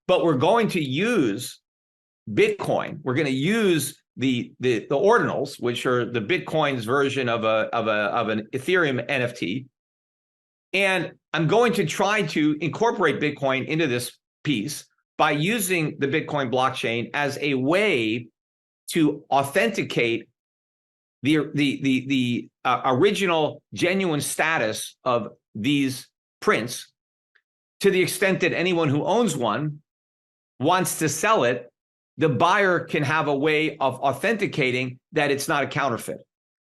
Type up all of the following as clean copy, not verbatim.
but we're going to use Bitcoin. We're going to use the ordinals, which are the Bitcoin's version of an Ethereum NFT. And I'm going to try to incorporate Bitcoin into this piece by using the Bitcoin blockchain as a way to authenticate the original genuine status of these prints, to the extent that anyone who owns one wants to sell it, the buyer can have a way of authenticating that it's not a counterfeit,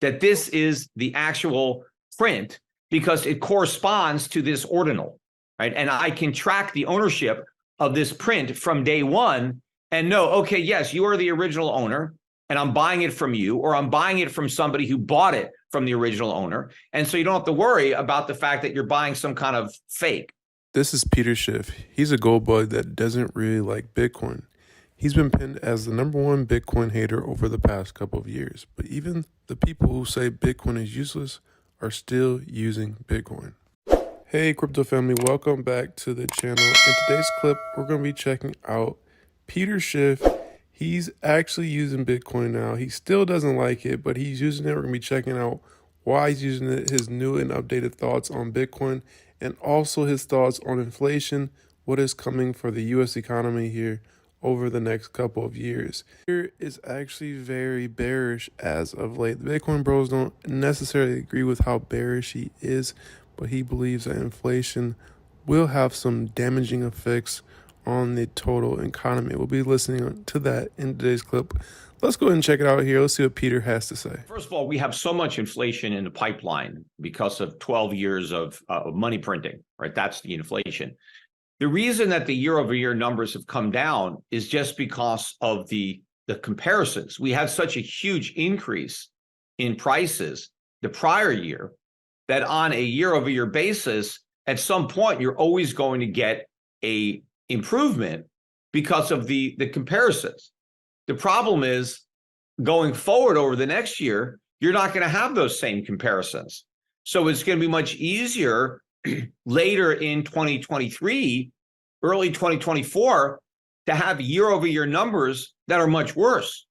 that this is the actual print because it corresponds to this ordinal, right? And I can track the ownership of this print from day one and know, okay, yes, you are the original owner and I'm buying it from you, or I'm buying it from somebody who bought it from the original owner. And so you don't have to worry about the fact that you're buying some kind of fake. This is Peter Schiff. He's a gold bug that doesn't really like Bitcoin. He's been pinned as the #1 Bitcoin hater over the past couple of years, but even the people who say Bitcoin is useless are still using Bitcoin. Hey crypto family, welcome back to the channel. In today's clip, we're going to be checking out Peter Schiff. He's actually using Bitcoin now. He still doesn't like it, but he's using it. We're going to be checking out why he's using it, his new and updated thoughts on Bitcoin, and also his thoughts on inflation, what is coming for the U.S. economy here over the next couple of years. Here is actually very bearish as of late. The Bitcoin bros don't necessarily agree with how bearish he is, but he believes that inflation will have some damaging effects on the total economy. We'll be listening to that in today's clip. Let's go ahead and check it out here. Let's see what Peter has to say. First of all, we have so much inflation in the pipeline because of 12 years of money printing, right? That's the inflation. The reason that the year-over-year numbers have come down is just because of the comparisons. We had such a huge increase in prices the prior year that on a year-over-year basis, at some point, you're always going to get a improvement because of the comparisons. The problem is going forward over the next year, you're not going to have those same comparisons. So it's going to be much easier later in 2023, early 2024, to have year-over-year numbers that are much worse.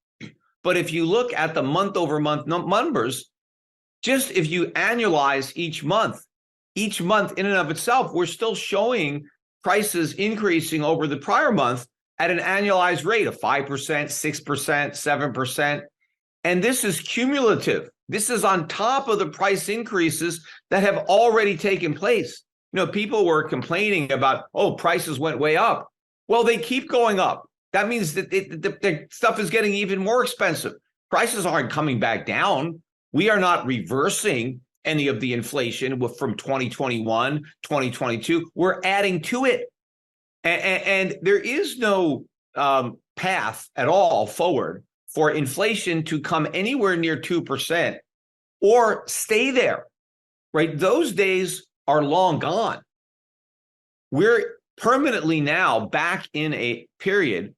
But if you look at the month-over-month numbers, just if you annualize each month in and of itself, we're still showing prices increasing over the prior month at an annualized rate of 5%, 6%, 7%. And this is cumulative. This is on top of the price increases that have already taken place. You know, people were complaining about, oh, prices went way up. Well, they keep going up. That means that the stuff is getting even more expensive. Prices aren't coming back down. We are not reversing any of the inflation from 2021, 2022. We're adding to it. And there is no path at all forward for inflation to come anywhere near 2% or stay there, right? Those days are long gone. We're permanently now back in a period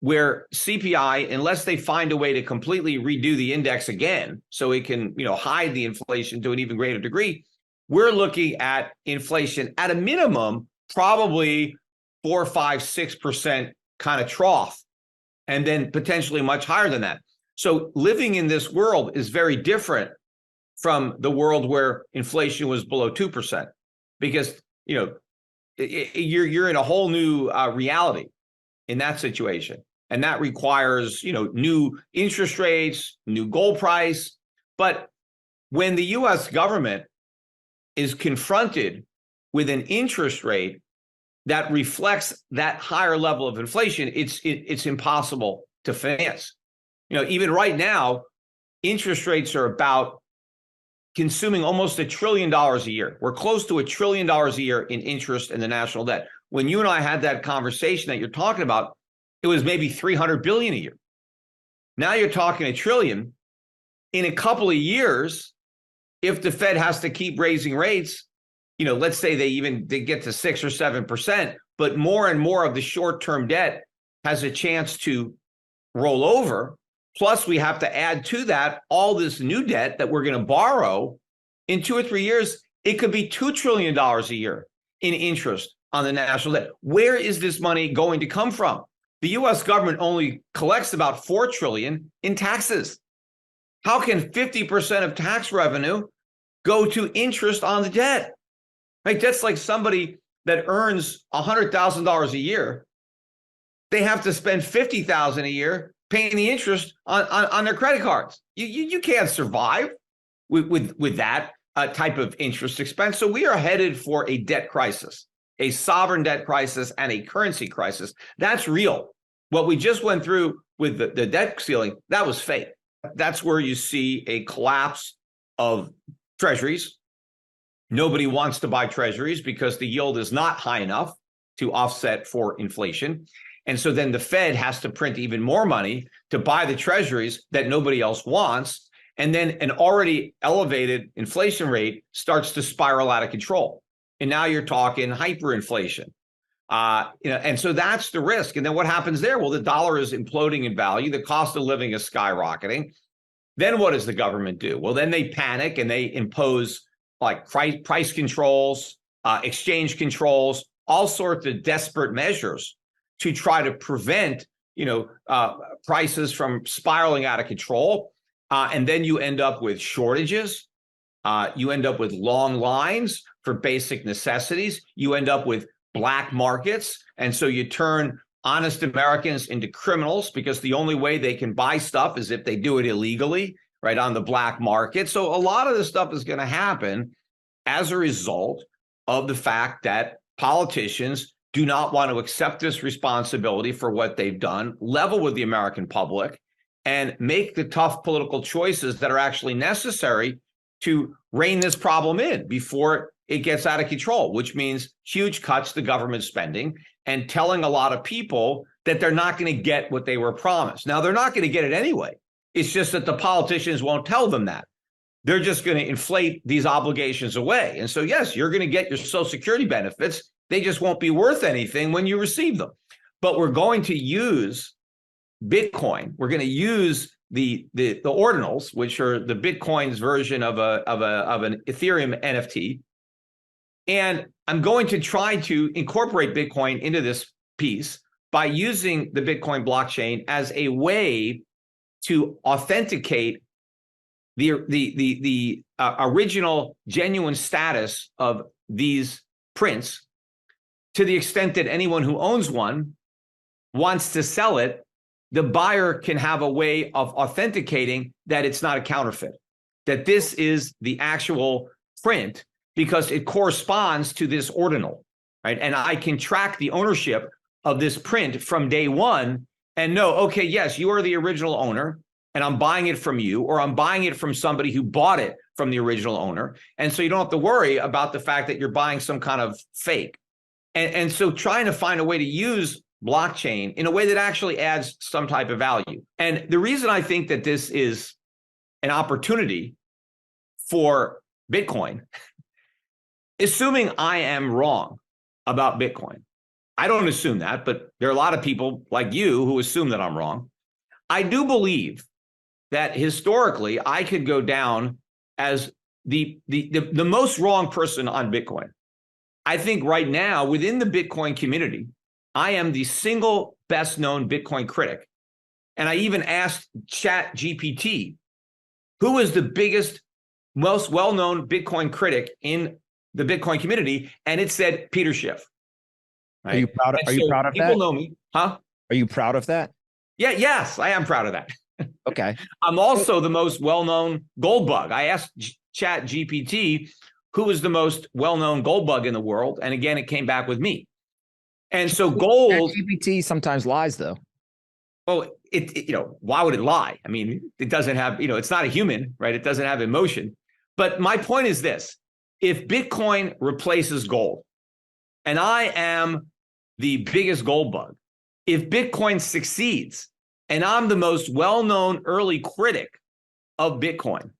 where CPI, unless they find a way to completely redo the index again, so it can, hide the inflation to an even greater degree, we're looking at inflation at a minimum, probably 4, 5, 6% kind of trough, and then potentially much higher than that. So living in this world is very different from the world where inflation was below 2%, because, you're in a whole new reality in that situation. And that requires, new interest rates, new gold price. But when the US government is confronted with an interest rate that reflects that higher level of inflation, it's impossible to finance. Even right now, interest rates are about consuming almost $1 trillion a year. We're close to $1 trillion a year in interest in the national debt. When you and I had that conversation that you're talking about, it was maybe 300 billion a year. Now you're talking $1 trillion. In a couple of years, if the Fed has to keep raising rates, let's say they get to 6 or 7%, but more and more of the short-term debt has a chance to roll over. Plus, we have to add to that all this new debt that we're going to borrow. In 2 or 3 years, it could be $2 trillion a year in interest on the national debt. Where is this money going to come from? The US government only collects about $4 trillion in taxes. How can 50% of tax revenue go to interest on the debt? Right? That's like somebody that earns $100,000 a year. They have to spend $50,000 a year paying the interest on their credit cards. You can't survive with that type of interest expense. So we are headed for a debt crisis, a sovereign debt crisis, and a currency crisis. That's real. What we just went through with the debt ceiling, that was fake. That's where you see a collapse of treasuries. Nobody wants to buy treasuries because the yield is not high enough to offset for inflation. And so then the Fed has to print even more money to buy the treasuries that nobody else wants. And then an already elevated inflation rate starts to spiral out of control. And now you're talking hyperinflation. And so that's the risk. And then what happens there? Well, the dollar is imploding in value. The cost of living is skyrocketing. Then what does the government do? Well, then they panic and they impose like price controls, exchange controls, all sorts of desperate measures to try to prevent, prices from spiraling out of control. And then you end up with shortages. You end up with long lines for basic necessities. You end up with black markets. And so you turn honest Americans into criminals because the only way they can buy stuff is if they do it illegally, right, on the black market. So a lot of this stuff is going to happen as a result of the fact that politicians do not want to accept this responsibility for what they've done, level with the American public, and make the tough political choices that are actually necessary to rein this problem in before it gets out of control, which means huge cuts to government spending and telling a lot of people that they're not going to get what they were promised. Now, they're not going to get it anyway. It's just that the politicians won't tell them that. They're just going to inflate these obligations away. And so, yes, you're going to get your Social Security benefits. They just won't be worth anything when you receive them. But we're going to use Bitcoin. We're going to use the ordinals, which are the Bitcoin's version of an Ethereum NFT. And I'm going to try to incorporate Bitcoin into this piece by using the Bitcoin blockchain as a way to authenticate the original genuine status of these prints, to the extent that anyone who owns one wants to sell it, the buyer can have a way of authenticating that it's not a counterfeit, that this is the actual print because it corresponds to this ordinal, right? And I can track the ownership of this print from day one and know, okay, yes, you are the original owner and I'm buying it from you, or I'm buying it from somebody who bought it from the original owner. And so you don't have to worry about the fact that you're buying some kind of fake. And so trying to find a way to use blockchain in a way that actually adds some type of value. And the reason I think that this is an opportunity for Bitcoin, assuming I am wrong about Bitcoin, I don't assume that, but there are a lot of people like you who assume that I'm wrong. I do believe that historically I could go down as the most wrong person on Bitcoin. I think right now within the Bitcoin community, I am the single best known Bitcoin critic. And I even asked ChatGPT, who is the biggest, most well-known Bitcoin critic in the Bitcoin community? And it said Peter Schiff. Right? Are you proud of, you proud of that? People know me. Huh? Are you proud of that? Yeah, yes, I am proud of that. Okay. I'm also the most well-known gold bug. I asked ChatGPT who is the most well-known gold bug in the world. And again, it came back with me. And so gold. GPT sometimes lies, though. Well, why would it lie? I mean, it doesn't have, it's not a human, right? It doesn't have emotion. But my point is this: if Bitcoin replaces gold, and I am the biggest gold bug, if Bitcoin succeeds, and I'm the most well-known early critic of Bitcoin,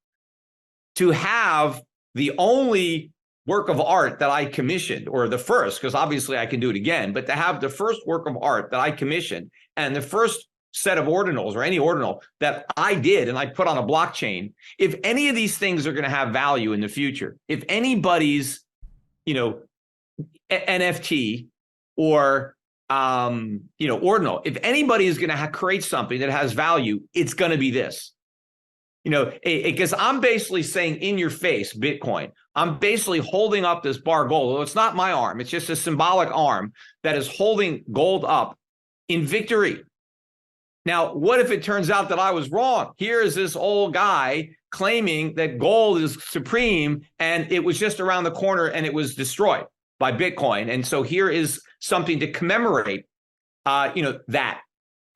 to have the only work of art that I commissioned, or the first, because obviously I can do it again, but to have the first work of art that I commissioned and the first set of ordinals, or any ordinal that I did and I put on a blockchain, if any of these things are going to have value in the future, if anybody's, NFT or ordinal. If anybody is going to create something that has value, it's going to be this. Because I'm basically saying in your face, Bitcoin, I'm basically holding up this bar gold. Well, it's not my arm. It's just a symbolic arm that is holding gold up in victory. Now, what if it turns out that I was wrong? Here is this old guy claiming that gold is supreme and it was just around the corner and it was destroyed by Bitcoin. And so here is something to commemorate, that.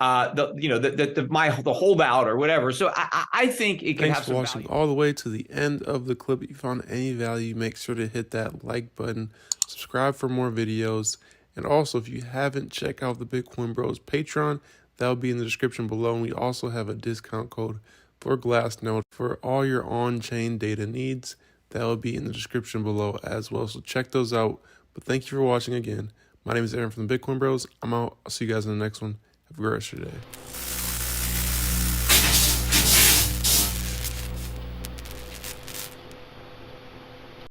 The holdout or whatever. So I think it can Thanks have for some watching value. all the way to the end of the clip. If you found any value, make sure to hit that like button, subscribe for more videos, and also if you haven't, check out the Bitcoin Bros Patreon. That'll be in the description below. And we also have a discount code for Glassnode for all your on-chain data needs. That'll be in the description below as well. So check those out. But thank you for watching again. My name is Aaron from the Bitcoin Bros. I'm out. I'll see you guys in the next one. Have a great rest of your day.